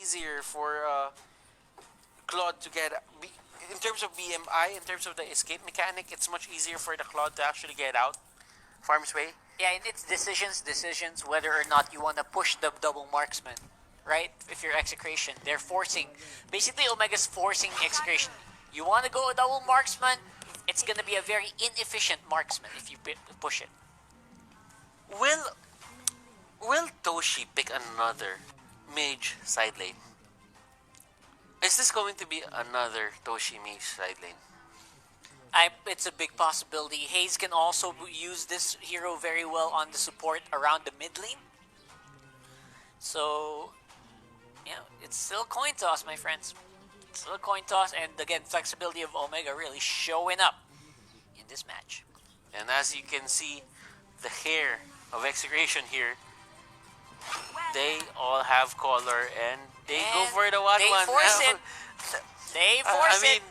easier for Claude to get... In terms of BMI, in terms of the escape mechanic, it's much easier for the Claude to actually get out Farm's Way. Yeah, and it's decisions, whether or not you want to push the double marksman, right? If you're Execration, they're forcing... Basically, Omega's forcing Execration. You want to go a double marksman, it's going to be a very inefficient marksman if you push it. Will Toshi pick another mage side lane? Is this going to be another Toshi mage side lane? It's a big possibility. Hayes can also use this hero very well on the support around the mid lane. So, yeah, it's still a coin toss, my friends. It's still a coin toss, and again, flexibility of Omega really showing up in this match. And as you can see, the hair of Execration here, they all have color, and they go for the 1-1. They force it. They force it.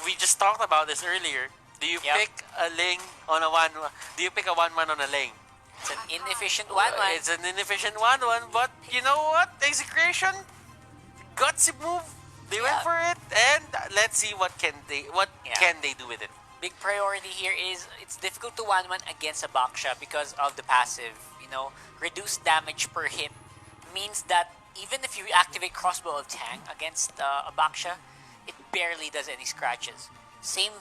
We just talked about this earlier. Do you pick a Ling on a 1-1? Do you pick a 1-1 on a Ling? It's an inefficient 1-1. It's an inefficient 1-1, but you know what? Execration, gutsy move. They went for it, and let's see what can they do with it. Big priority here is it's difficult to 1-1 against a Baksha because of the passive. You know, reduced damage per hit means that even if you activate Crossbow of Tang against a Baksha, it barely does any scratches. Same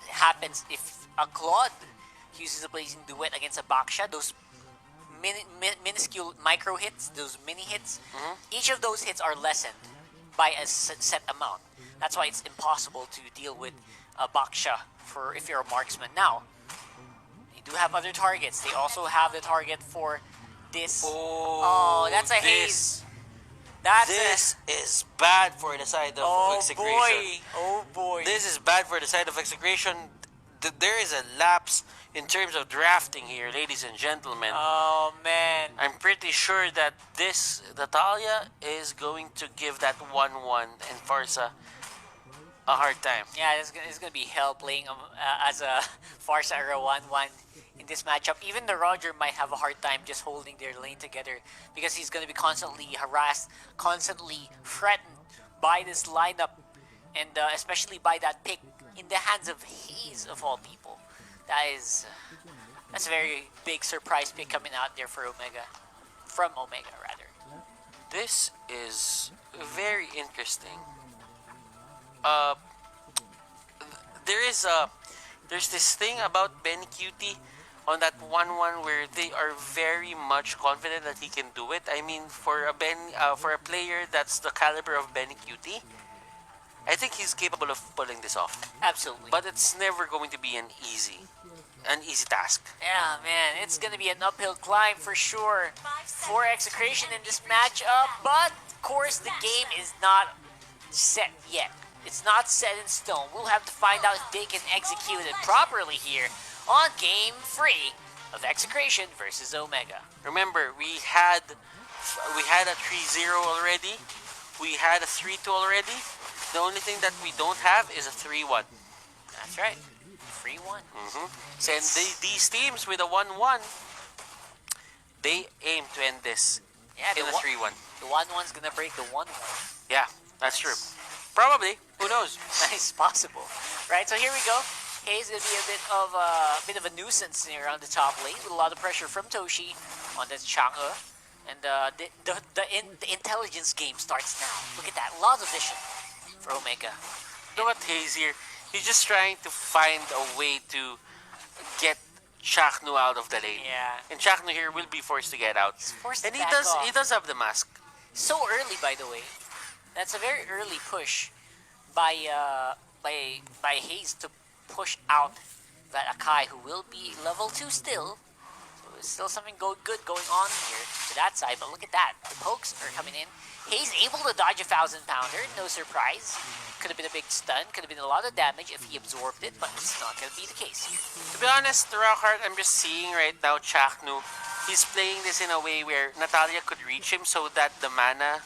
happens if a Claude uses a Blazing Duet against a Baksha. Those minuscule micro hits, those mini hits, each of those hits are lessened by a set amount. That's why it's impossible to deal with a Baksha for if you're a marksman. Now, they do have other targets. They also have the target for this. Oh, that's a Haze. This is bad for the side of Execration. Oh boy. This is bad for the side of Execration. There is a lapse in terms of drafting here, ladies and gentlemen. Oh man. I'm pretty sure that this Natalia is going to give that 1-1 and Farsa a hard time. Yeah, it's going to be hell playing as a Farsa era 1-1 in this matchup. Even the Roger might have a hard time just holding their lane together because he's going to be constantly harassed, constantly threatened by this lineup, and especially by that pick in the hands of Hayes of all people. That's a very big surprise pick coming out there for Omega, from Omega rather. This is very interesting. There's this thing about Benny Cutie on that 1-1 where they are very much confident that he can do it. I mean, for a player that's the caliber of Benny Cutie, I think he's capable of pulling this off. Absolutely. But it's never going to be an easy task. Yeah, man, it's gonna be an uphill climb for sure for Execration in this matchup. But of course, the game is not set yet. It's not set in stone. We'll have to find out if they can execute it properly here on Game 3 of Execration versus Omega. Remember, we had a 3-0 already. We had a 3-2 already. The only thing that we don't have is a 3-1. That's right. 3-1. And these teams with a 1-1, they aim to end this in a 3-1. The 1-1's gonna break the 1-1. Yeah, that's true. Probably. Who knows? Nice, possible. Right, so here we go. Hayes gonna be a bit of a nuisance here on the top lane with a lot of pressure from Toshi on the Chang'e. And the intelligence game starts now. Look at that, a lot of vision for Omega. Look at Hayes here. He's just trying to find a way to get Chaknu out of the lane. Yeah. And Chaknu here will be forced to get out. He's forced and to he back does off. he does have the mask. So early, by the way. That's a very early push by Hayes to push out that Akai, who will be level 2 still. So there's still something good going on here to that side. But look at that. The pokes are coming in. Hayes able to dodge a 1,000-pounder. No surprise. Could have been a big stun. Could have been a lot of damage if he absorbed it. But it's not going to be the case. To be honest, Rockhart, I'm just seeing right now Chaknu. He's playing this in a way where Natalia could reach him so that the mana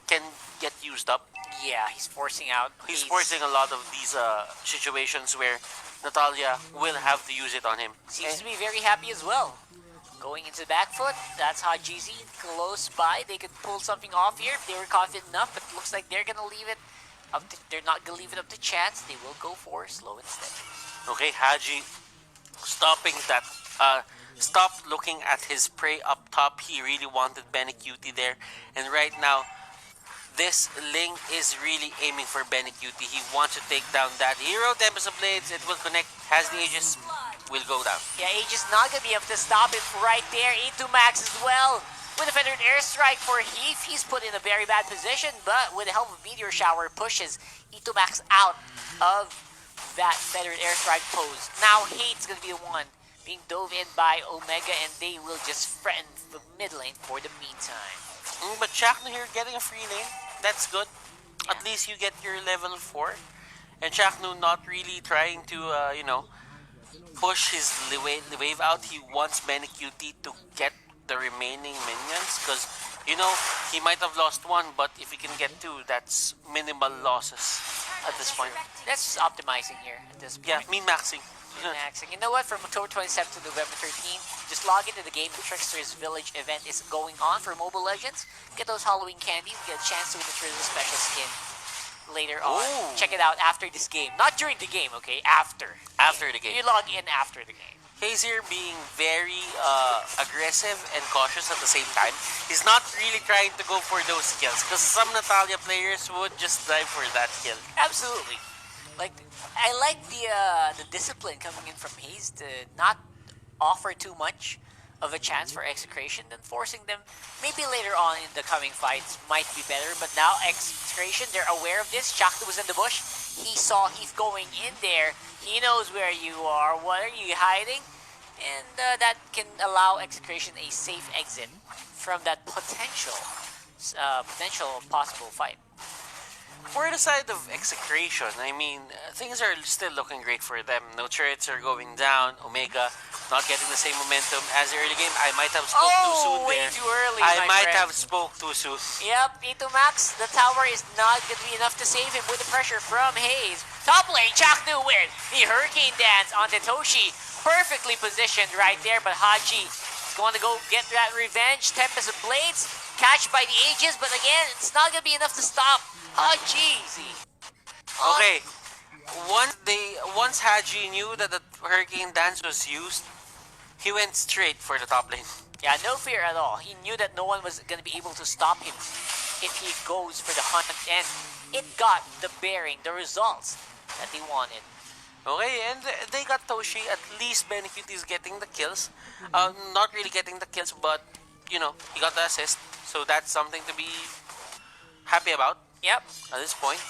can get used up. Yeah, he's forcing out. He's forcing a lot of these situations where Natalia will have to use it on him. Seems to be very happy as well. Going into the back foot, that's Hajizi close by. They could pull something off here if they were confident enough, but it looks like they're gonna leave it up to, they're not gonna leave it up to chance. They will go for slow and steady. Okay, Haji stopping that. Stop looking at his prey up top. He really wanted Benny Cutie there, and right now, this Ling is really aiming for Benny Cutie. He wants to take down that hero. Tempest of Blades, it will connect. Has the Aegis, will go down. Yeah, Aegis not gonna be able to stop it right there. E2 Max as well. With a feathered airstrike for Heath, he's put in a very bad position, but with the help of Meteor Shower, pushes E2 Max out of that feathered airstrike pose. Now Hate's gonna be the one being dove in by Omega, and they will just threaten the mid lane for the meantime. But Chakno here getting a free lane. That's good. Yeah. At least you get your level 4. And Chakno not really trying to, push his wave out. He wants Benny Cutie to get the remaining minions, because he might have lost one, but if he can get 2, that's minimal losses at this point. That's just optimizing here at this point. Yeah, min maxing. Maxing. You know what? From October 27th to November 13th, just log into the game. The Trickster's Village event is going on for Mobile Legends. Get those Halloween candies. Get a chance to win the Trickster's special skin later on. Ooh. Check it out after this game. Not during the game, okay? After. After the game. You log in after the game. Hazier being very aggressive and cautious at the same time. He's not really trying to go for those kills, because some Natalia players would just dive for that kill. Absolutely. Like, I like the discipline coming in from Haze to not offer too much of a chance for Execration, then forcing them maybe later on in the coming fights might be better. But now Execration, they're aware of this. Chakta was in the bush. He saw Heath going in there. He knows where you are. What are you hiding? And that can allow Execration a safe exit from that potential possible fight. For the side of Execration, I mean, things are still looking great for them. No turrets are going down. Omega not getting the same momentum as the early game. I might have spoke too soon way there. too early, I my might friend. have spoke too soon. Yep, E2 Max, the tower is not going to be enough to save him with the pressure from Haze. Top lane, Chaknu win. The Hurricane Dance onto Toshi. Perfectly positioned right there, but Haji is going to go get that revenge. Tempest of Blades, catch by the Aegis, but again, it's not going to be enough to stop Haji. Okay, once Haji knew that the Hurricane Dance was used, he went straight for the top lane. Yeah, no fear at all. He knew that no one was going to be able to stop him if he goes for the hunt, and it got the bearing, the results that he wanted. Okay, and they got Toshi. At least Benecute is getting the kills. Not really getting the kills, but he got the assist. So that's something to be happy about. Yep. At this point.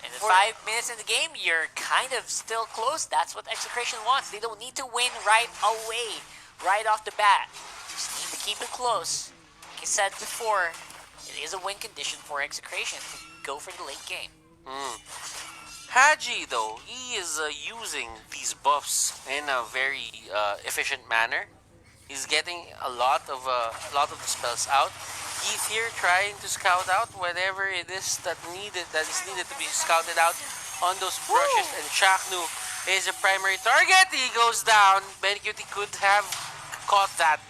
And in 5 minutes in the game, you're kind of still close. That's what Execration wants. They don't need to win right away, right off the bat. Just need to keep it close. Like I said before, it is a win condition for Execration to go for the late game. Haji, though, he is using these buffs in a very efficient manner. He's getting a lot of the spells out. Heath here trying to scout out whatever it is that is needed to be scouted out on those brushes. And Chaknu is a primary target. He goes down. Benecute could have caught that,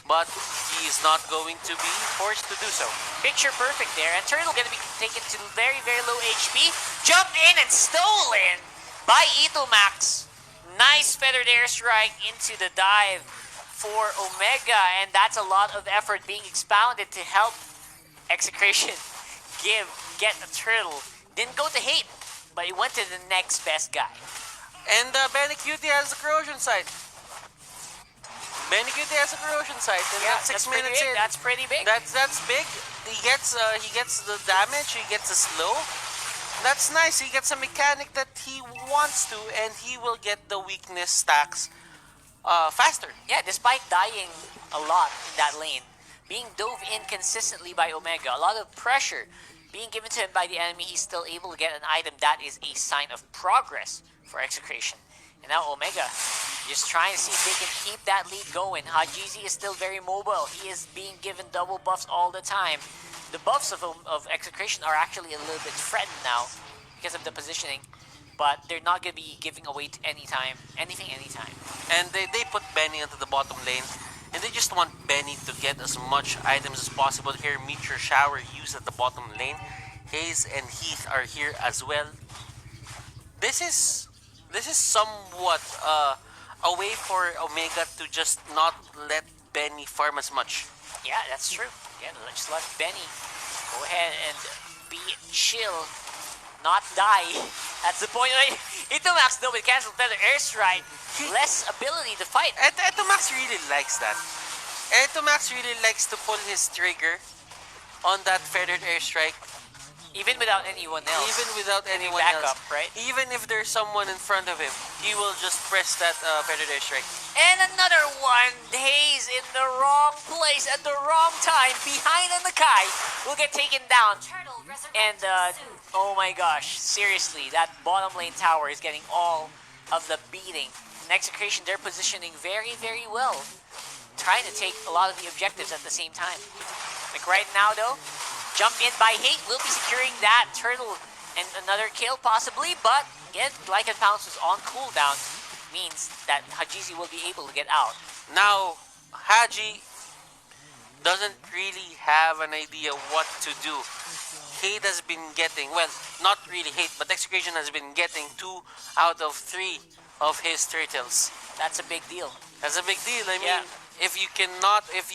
but he is not going to be forced to do so. Picture perfect there. And Turtle going to be taken to very, very low HP. Jumped in and stolen by E2 Max. Nice feathered airstrike into the dive for Omega, and that's a lot of effort being expounded to help Execration get a turtle. Didn't go to Hate, but he went to the next best guy. And Benecute has a corrosion sight. Benecute has a corrosion sight, and that's 6 minutes in. That's pretty big. That's big. He gets the damage. He gets the slow. That's nice. He gets a mechanic that he wants to, and he will get the weakness stacks faster. Yeah, despite dying a lot in that lane, being dove in consistently by Omega, a lot of pressure being given to him by the enemy, he's still able to get an item. That is a sign of progress for Execration. And now Omega just trying to see if they can keep that lead going. Hajizi is still very mobile. He is being given double buffs all the time. The buffs of Execration are actually a little bit threatened now because of the positioning, but they're not going to be giving away anything anytime. And they put Benny into the bottom lane. and they just want Benny to get as much items as possible here. Meteor Shower used at the bottom lane. Hayes and Heath are here as well. This is this is somewhat a way for Omega to just not let Benny farm as much. Yeah, that's true. Yeah, just let Benny go ahead and be chill, not die. That's the point. Itomax though with cancel feather airstrike, less ability to fight. Etomax really likes that. Etomax really likes to pull his trigger on that feathered airstrike. Even without anyone else. Even without anyone backup, else. right? Even if there's someone in front of him, he will just press that feathered airstrike. And another one. Hayes in the wrong place at the wrong time. Behind on the Kai. Will get taken down. And, oh my gosh. Seriously, that bottom lane tower is getting all of the beating. In Execration, they're positioning very, very well. Trying to take a lot of the objectives at the same time. Like right now, though, jump in by Hate will be securing that turtle and another kill possibly, but again, Glycan Pounce was on cooldown, means that Hajizi will be able to get out. Now, Haji doesn't really have an idea what to do. Hate has been getting, well, not really Hate, but Execration has been getting 2 out of 3 of his turtles. That's a big deal. That's a big deal. I mean, if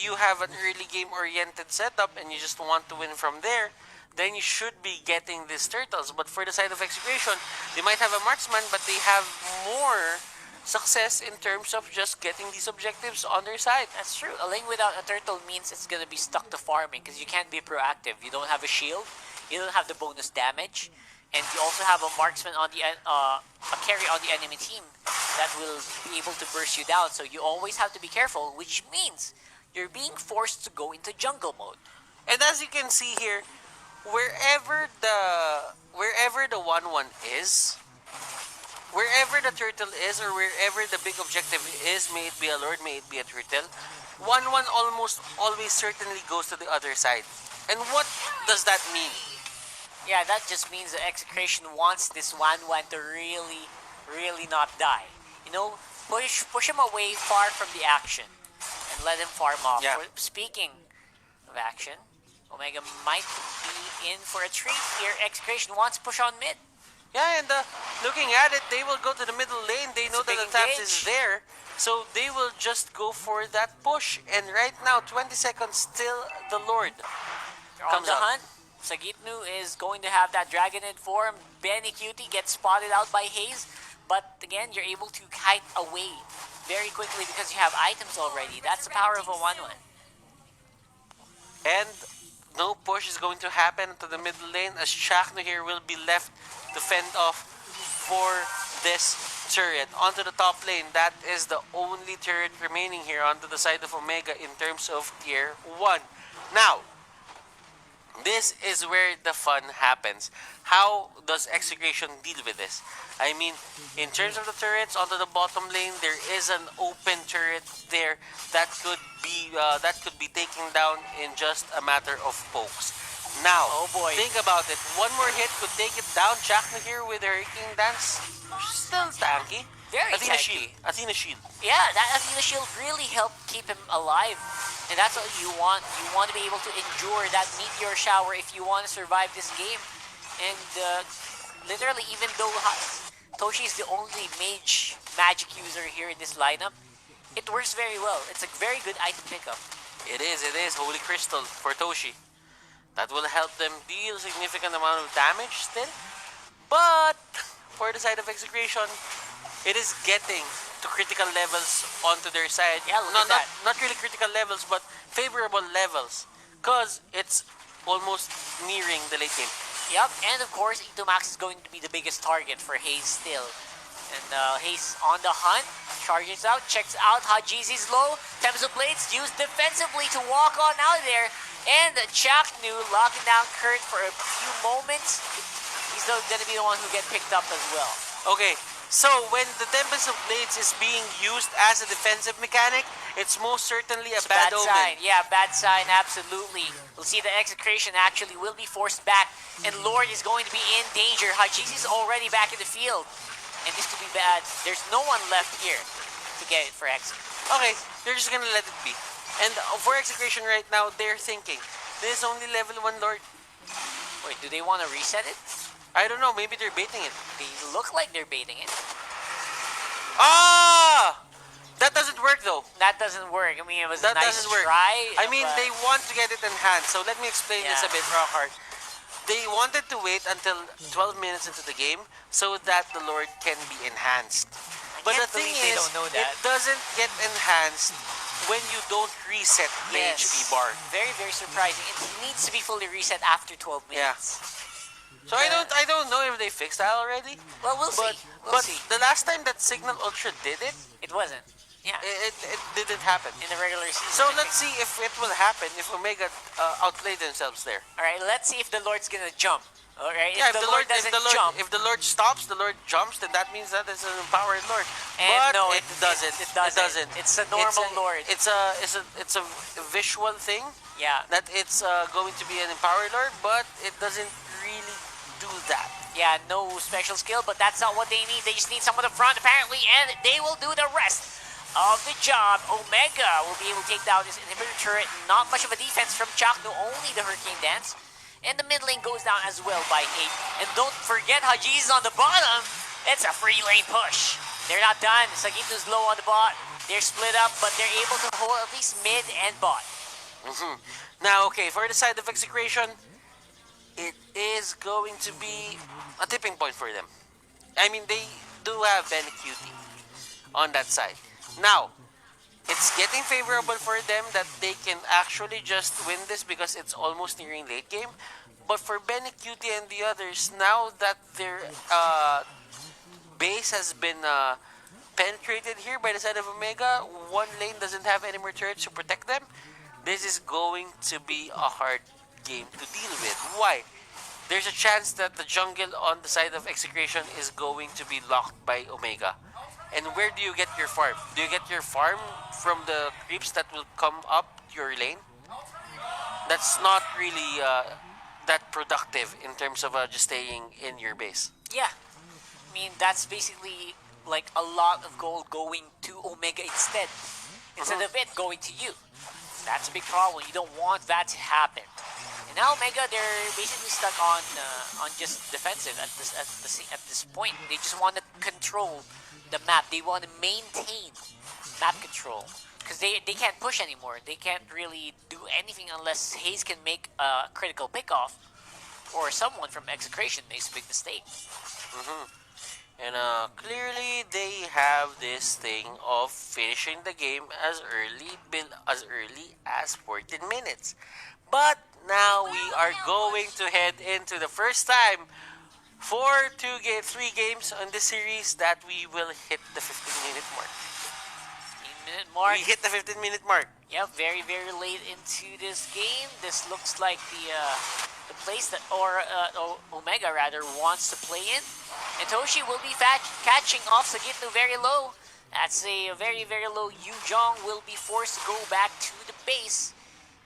you have an early game oriented setup and you just want to win from there, then you should be getting these turtles. But for the side of Execration, they might have a marksman, but they have more success in terms of just getting these objectives on their side. That's true. A lane without a turtle means it's gonna be stuck to farming because you can't be proactive. You don't have a shield, you don't have the bonus damage, and you also have a marksman on the a carry on the enemy team that will be able to burst you down. So you always have to be careful, which means you're being forced to go into jungle mode. And as you can see here, wherever the 1-1 is, wherever the turtle is, or wherever the big objective is, may it be a lord, may it be a turtle, 1-1 almost always certainly goes to the other side. And what does that mean? Yeah, that just means that Execration wants this 1-1 to really, really not die. You know, push him away far from the action and let him farm off. Yeah. Speaking of action, Omega might be in for a treat here. Execration wants to push on mid. Yeah, and looking at it, they will go to the middle lane. They know that the Tabs is there, so they will just go for that push. And right now, 20 seconds still, the Lord On the hunt. Sagitnu is going to have that dragon in form. Benny Cutie gets spotted out by Hayes, but again, you're able to kite away very quickly because you have items already. That's the power of a 1-1. And no push is going to happen to the middle lane as Shaknu here will be left to fend off for this turret. Onto the top lane, that is the only turret remaining here onto the side of Omega in terms of tier 1. Now, this is where the fun happens. How does Execration deal with this? I mean, in terms of the turrets onto the bottom lane, there is an open turret there that could be taken down in just a matter of pokes. Now, oh boy, think about it. One more hit could take it down. Chakna here with her King Dance, still tanky. Very Athena tanky. Shield. Athena Shield. Yeah, that Athena Shield really helped keep him alive. And that's what you want. You want to be able to endure that meteor shower if you want to survive this game. And literally, even though Toshi is the only magic user here in this lineup, it works very well. It's a very good item pickup. It is. Holy Crystal for Toshi. That will help them deal a significant amount of damage still. But for the side of Execration, it is getting to critical levels onto their side. Yeah, look at that. Not really critical levels, but favorable levels. Because it's almost nearing the late game. Yep, and of course, Itomax is going to be the biggest target for Hayes still. And Hayes on the hunt, charges out, checks out Hajizi's low. Tempest Blades used defensively to walk on out there. And Chaknu locking down Kurt for a few moments. He's going to be the one who get picked up as well. Okay, so when the Tempest of Blades is being used as a defensive mechanic, it's most certainly a bad omen. Sign. Yeah, bad sign, absolutely. We'll see the Execration actually will be forced back, and Lord is going to be in danger. Hajizi's already back in the field, and this could be bad. There's no one left here to get it for X. Okay, they're just gonna let it be. And for Execration right now, they're thinking, this is only level 1 Lord. Wait, do they want to reset it? I don't know, maybe they're baiting it. They look like they're baiting it. Ah! That doesn't work though. That doesn't work. I mean, it was That a nice doesn't work. try. I mean, but they want to get it enhanced. So let me explain this a Yeah. bit, Rockhart. They wanted to wait until 12 minutes into the game so that the Lord can be enhanced. But the can't thing believe they is, don't know it that. doesn't get enhanced when you don't reset the Yes. HP bar. Very, very surprising. It needs to be fully reset after 12 Yeah. minutes. So I don't know if they fixed that already. Well, we'll But see. We'll but see. the last time that Signal Ultra did it, It wasn't. Yeah. it didn't happen. In the regular season. So I let's think. see if it will happen if Omega outplayed themselves there. All right. Let's see if the Lord's gonna jump. All right. Yeah, if the Lord doesn't jump, if the Lord stops, the Lord jumps, then that means that it's an empowered Lord. And but no, it doesn't. It doesn't. It's a normal Lord. It's a visual thing Yeah. that it's going to be an empowered Lord, but it doesn't really do that. Yeah, no special skill, but that's not what they need. They just need someone up front, apparently, and they will do the rest of the job. Omega will be able to take down this inhibitor turret. Not much of a defense from Chakno, only the Hurricane Dance. And the mid lane goes down as well by Hate. And don't forget Haji's on the bottom. It's a free lane push. They're not done. Sagito's low on the bot. They're split up, but they're able to hold at least mid and bot. Now, okay, for the side of Execration, it is going to be a tipping point for them. I mean, they do have Ben Cutie on that side. Now, it's getting favorable for them that they can actually just win this because it's almost nearing late game. But for Benny Cutie and the others, now that their base has been penetrated here by the side of Omega, one lane doesn't have any more turrets to protect them. This is going to be a hard game to deal with. Why? There's a chance that the jungle on the side of Execration is going to be locked by Omega. And where do you get your farm? Do you get your farm from the creeps that will come up your lane? That's not really that productive in terms of just staying in your base. Yeah. I mean, that's basically like a lot of gold going to Omega instead of it going to you. That's a big problem. You don't want that to happen. And now Omega, they're basically stuck on just defensive at this point. They just want to control the map. They want to maintain map control because they can't push anymore. They can't really do anything unless Hayes can make a critical pickoff or someone from Execration makes a big mistake. And clearly they have this thing of finishing the game as early as 14 minutes. But now we are going to head into the first time for 3 games on this series that we will hit the 15-minute mark. 15-minute mark. We hit the 15-minute mark. Yep, very, very late into this game. This looks like the place that, Omega rather, wants to play in. And Toshi will be catching off Sagitno very low. That's a very, very low. Yu Jong will be forced to go back to the base.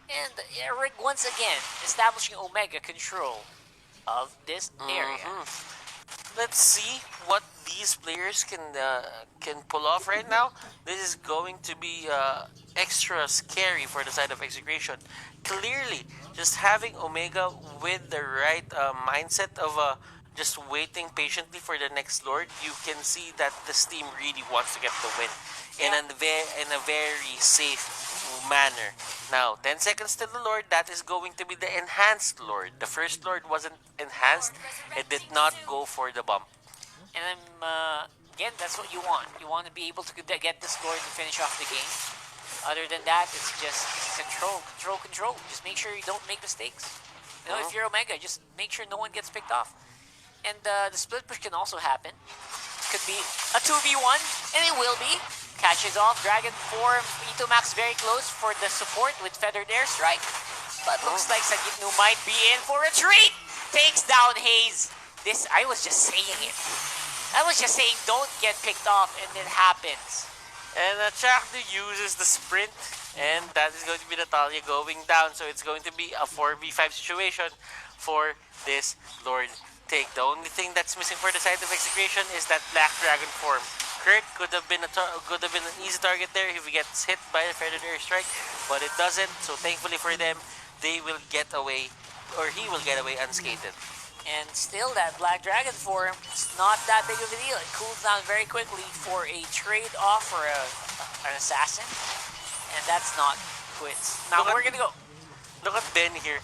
And Eric once again establishing Omega control of this area. Let's see what these players can pull off right now. This is going to be extra scary for the side of Execration. Clearly, just having Omega with the right mindset of just waiting patiently for the next Lord, you can see that this team really wants to get the win in a very safe manner. Now, 10 seconds to the Lord, that is going to be the enhanced Lord. The first Lord wasn't enhanced, it did not go for the bump. And again, that's what you want. You want to be able to get this Lord to finish off the game. Other than that, it's just control. Just make sure you don't make mistakes. You know, if you're Omega, just make sure no one gets picked off. And the split push can also happen. Could be a 2v1, and it will be. Catches off Dragon form. Ito Max very close for the support with Feathered Airstrike. But looks like Sagitno might be in for a treat. Takes down Hayes. I was just saying it. I was just saying don't get picked off, and it happens. And Chakdu uses the sprint, and that is going to be Natalia going down. So it's going to be a 4v5 situation for this Lord take. The only thing that's missing for the side of Execration is that Black Dragon form. Kirk could have been an easy target there if he gets hit by the Predator Strike, but it doesn't. So thankfully for them, they will get away, or he will get away unscathed. And still, that Black Dragon form, it's not that big of a deal. It cools down very quickly for a trade-off for an assassin, and that's not quits. Now we're gonna go. Look at Ben here.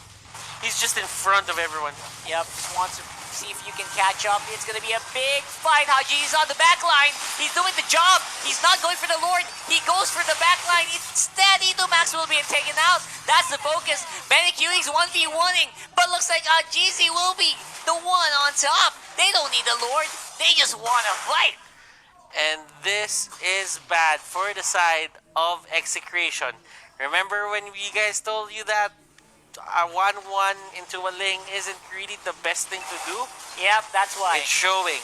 He's just in front of everyone. Yep, just wants to see if you can catch up. It's gonna be a big fight. Haji's on the back line. He's doing the job. He's not going for the Lord. He goes for the back line. Instead, Max will be taken out. That's the focus. Benikuti's 1v1ing, but looks like Hajizi will be the one on top. They don't need the Lord. They just want to fight. And this is bad for the side of Execration. Remember when we guys told you that a 1-1 into a Ling isn't really the best thing to do? Yep, that's why. It's showing.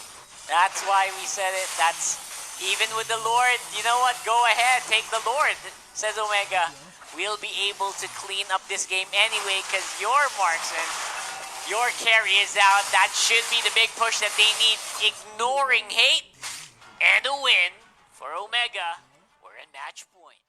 That's why we said it. That's even with the Lord. You know what? Go ahead, take the Lord, says Omega. We'll be able to clean up this game anyway because your marksman, your carry is out. That should be the big push that they need. Ignoring hate and a win for Omega. We're in match point.